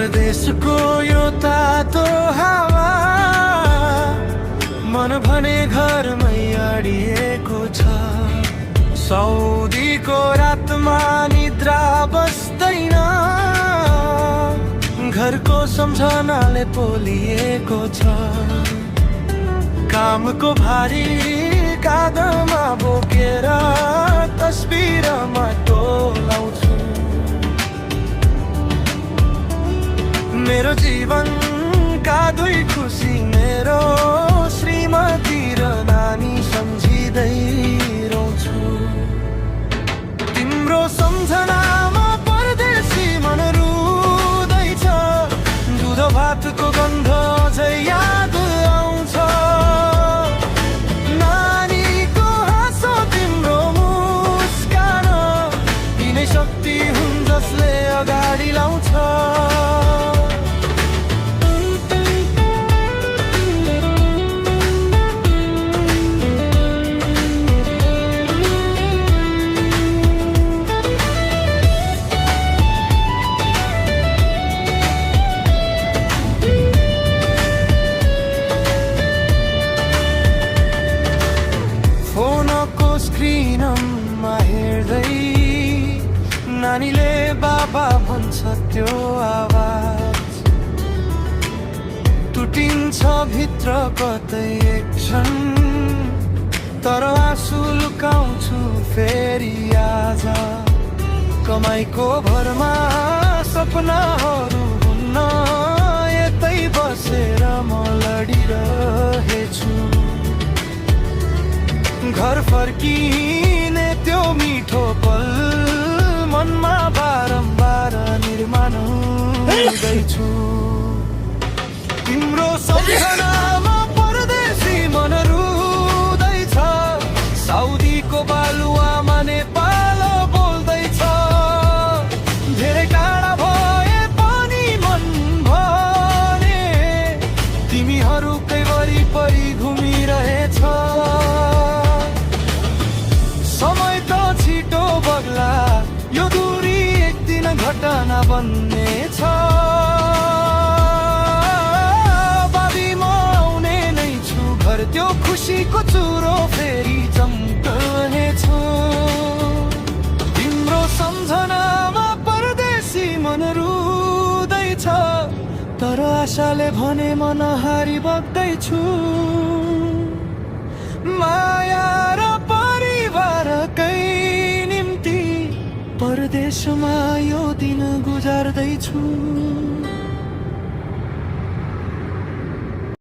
परदेशको यो तातो हावा मन भने घरमै अडिएको छ। सौदीको रातमा निद्रा बस्दैन, घरको सम्झनाले पोलिएको छ। कामको भारी काँधमा बोकेर तस्बिरमा टोलाउँछु। मेरो जीवनका दुई खुसी मेरो श्रीमती र नानी सम्झिँदै रोउँछु। तिम्रो सम्झनामा परदेशी मन रुँदैछ, दुध भातको गन्ध अझै याद आउँछ। नानीको हाँसो तिम्रो मुस्कान यिनै शक्ति हुन् जसले अगाडि लाउँछ। स्क्रिनमा हेर्दै नानीले बाबा भन्छ, त्यो आवाज टुटिन्छ भित्र कतै एक क्षण। तर आँसु लुकाउँछु फेरि आज। कमाइको भरमा सपनाहरू हुन्न, यतै बसेर म लडिरहेछु। घर फर्किने त्यो मिठो पल मनमा बारम्बार निर्माण हुँदैछु। तिम्रो सम्झनामा परदेशी मन रुँदैछ, साउदीको बालुवामा नेपाल बोल्दैछ। धेरै टाढा भए पनि मन भने तिमीहरूकै वरिपरि घुमिरहेछ। समय त छिटो बग्ला, यो दूरी एक दिन घटना बन्नेछ। बाबी म आउने नै छु घर, त्यो खुसीको चुरो फेरि चम्कनेछ। तिम्रो सम्झनामा परदेशी मन रुँदैछ, तर आशाले भने मन हारी बग्दैछु। माया र परिवारकै निम्ति परदेशमा यो दिन गुजार्दैछु।